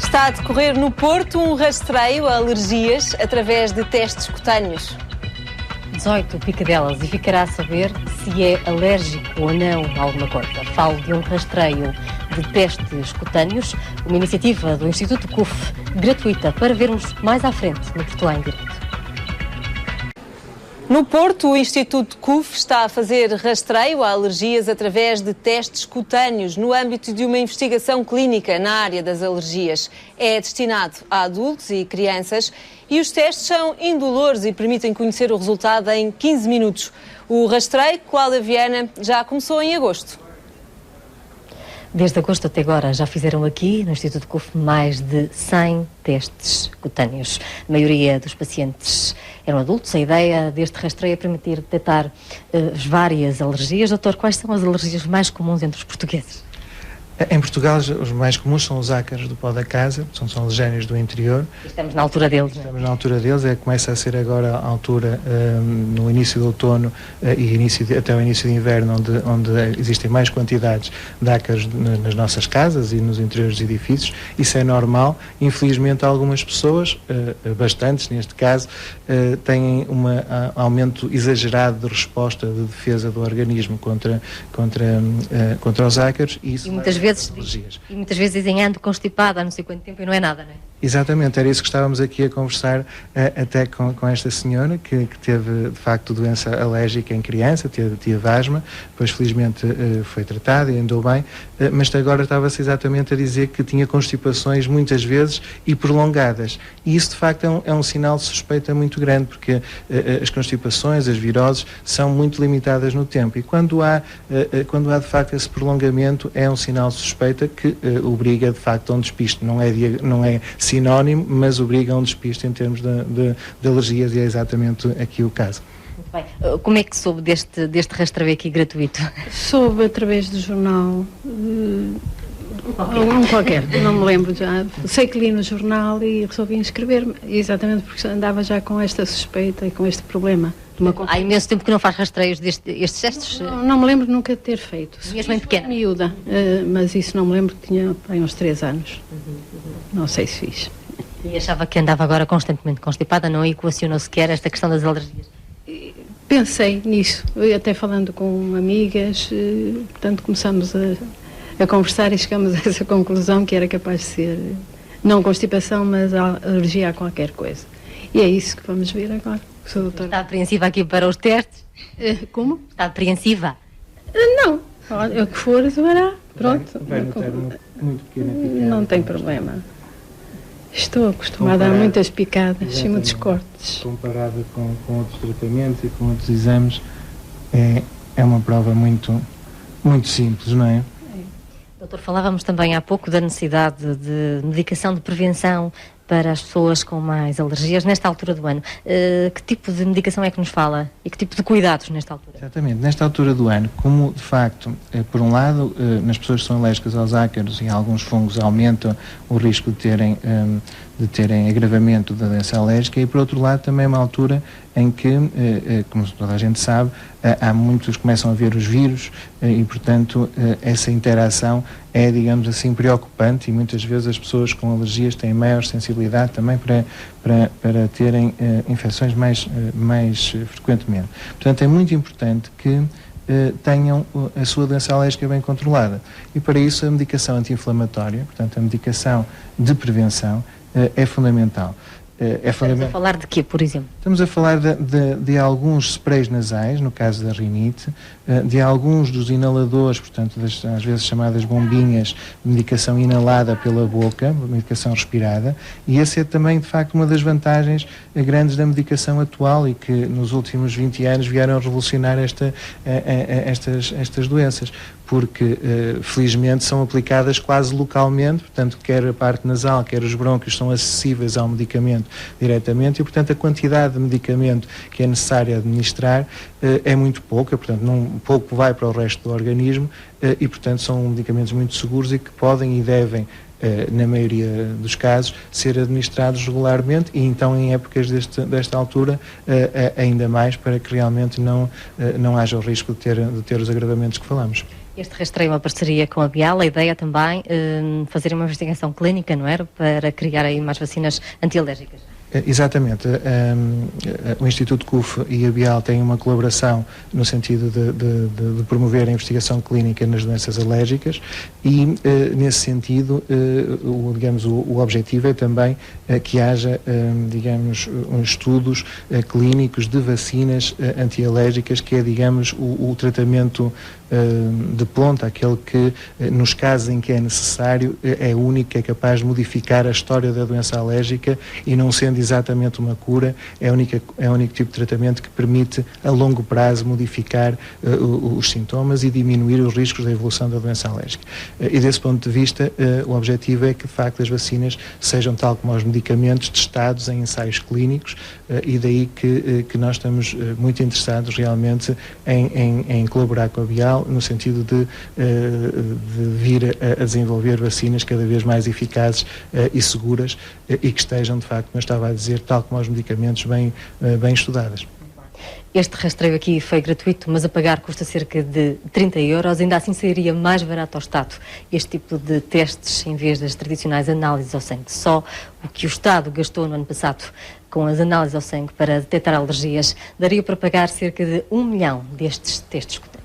Está a decorrer no Porto um rastreio a alergias através de testes cutâneos. 18 picadelas e ficará a saber se é alérgico ou não a alguma coisa. Falo de um rastreio de testes cutâneos, uma iniciativa do Instituto CUF, gratuita, para vermos mais à frente no Portugal em Direito. No Porto, o Instituto CUF está a fazer rastreio a alergias através de testes cutâneos no âmbito de uma investigação clínica na área das alergias. É destinado a adultos e crianças e os testes são indolores e permitem conhecer o resultado em 15 minutos. O rastreio, Cláudia Viana, já começou em agosto. Desde agosto até agora já fizeram aqui no Instituto CUF mais de 100 testes cutâneos. A maioria dos pacientes eram adultos. A ideia deste rastreio é permitir detectar várias alergias. Doutor, quais são as alergias mais comuns entre os portugueses? Em Portugal, os mais comuns são os ácaros do pó da casa, são alergénios do interior. Estamos na altura deles, não é? Estamos na altura deles, começa a ser agora a altura, no início do outono e até o início de inverno, onde existem mais quantidades de ácaros nas nossas casas e nos interiores dos edifícios. Isso é normal. Infelizmente, algumas pessoas, bastantes neste caso, têm um aumento exagerado de resposta de defesa do organismo contra os ácaros. E isso muitas vezes dizem ando constipada há não sei quanto tempo e não é nada, não é? Exatamente, era isso que estávamos aqui a conversar até com esta senhora que teve de facto doença alérgica em criança, teve asma, depois felizmente foi tratada e andou bem, mas agora estava-se exatamente a dizer que tinha constipações muitas vezes e prolongadas, e isso de facto é um sinal de suspeita muito grande, porque as constipações, as viroses são muito limitadas no tempo, e quando há de facto esse prolongamento é um sinal de suspeita que obriga de facto a um despiste, não é sinónimo, mas obriga a um despiste em termos de alergias, e é exatamente aqui o caso. Muito bem. Como é que soube deste rastreio aqui gratuito? Soube através do jornal, qualquer, não me lembro já. Sei que li no jornal e resolvi inscrever-me, exatamente porque andava já com esta suspeita e com este problema. Há imenso tempo que não faz rastreios estes testes? Não me lembro nunca de ter feito. Mesmo em pequena? Miúda, mas isso não me lembro, que tinha uns 3 anos. Não sei se fiz. E achava que andava agora constantemente constipada, não equacionou sequer esta questão das alergias? Pensei nisso, até falando com amigas, portanto começamos a conversar e chegamos a essa conclusão que era capaz de ser, não constipação, mas alergia a qualquer coisa. E é isso que vamos ver agora. Sou doutora. Está apreensiva aqui para os testes? Como? Está apreensiva? Não, olha, o que for, verá. Pronto. Vai notar muito pequena picada. Não tem problema. Estou acostumada a muitas picadas e muitos cortes. Comparada com outros tratamentos e com outros exames, é uma prova muito, muito simples, não é? Doutor, falávamos também há pouco da necessidade de medicação de prevenção para as pessoas com mais alergias nesta altura do ano. Que tipo de medicação é que nos fala e que tipo de cuidados nesta altura? Exatamente, nesta altura do ano, como de facto, por um lado, nas pessoas que são alérgicas aos ácaros e alguns fungos aumentam o risco de terem agravamento da doença alérgica, e por outro lado também é uma altura em que, como toda a gente sabe, há muitos que começam a ver os vírus e, portanto, essa interação é, digamos assim, preocupante, e muitas vezes as pessoas com alergias têm maior sensibilidade também para terem infecções mais frequentemente. Portanto, é muito importante que tenham a sua doença alérgica bem controlada, e para isso a medicação anti-inflamatória, portanto a medicação de prevenção, é fundamental. Estamos a falar de quê, por exemplo? Estamos a falar de alguns sprays nasais, no caso da rinite, de alguns dos inaladores, portanto, às vezes chamadas bombinhas de medicação inalada pela boca, medicação respirada, e essa é também, de facto, uma das vantagens grandes da medicação atual e que nos últimos 20 anos vieram a revolucionar estas doenças, porque felizmente são aplicadas quase localmente, portanto, quer a parte nasal, quer os brônquios são acessíveis ao medicamento diretamente, e portanto a quantidade de medicamento que é necessário administrar é muito pouca, portanto pouco vai para o resto do organismo, e portanto são medicamentos muito seguros e que podem e devem, na maioria dos casos, ser administrados regularmente, e então em épocas desta altura ainda mais, para que realmente não haja o risco de ter os agravamentos que falamos. Este rastreio é uma parceria com a Bial, a ideia também fazer uma investigação clínica, não era? Para criar aí mais vacinas antialérgicas. Exatamente. O Instituto CUF e a Bial têm uma colaboração no sentido de promover a investigação clínica nas doenças alérgicas e, nesse sentido, o objetivo é também que haja, estudos clínicos de vacinas antialérgicas, que é, o tratamento de ponta, aquele que, nos casos em que é necessário, é único, é capaz de modificar a história da doença alérgica e, não sendo exatamente uma cura, é o único tipo de tratamento que permite, a longo prazo, modificar os sintomas e diminuir os riscos da evolução da doença alérgica. E, desse ponto de vista, o objetivo é que, de facto, as vacinas sejam, tal como os medicamentos, testados em ensaios clínicos, e daí que nós estamos muito interessados realmente em colaborar com a Bial, no sentido de vir a desenvolver vacinas cada vez mais eficazes e seguras, e que estejam, de facto, como eu estava a dizer, tal como os medicamentos, bem estudadas. Este rastreio aqui foi gratuito, mas a pagar custa cerca de 30 euros. Ainda assim seria mais barato ao Estado este tipo de testes, em vez das tradicionais análises ao sangue. Só o que o Estado gastou no ano passado com as análises ao sangue para detectar alergias daria para pagar cerca de 1 milhão destes testes cutâneos.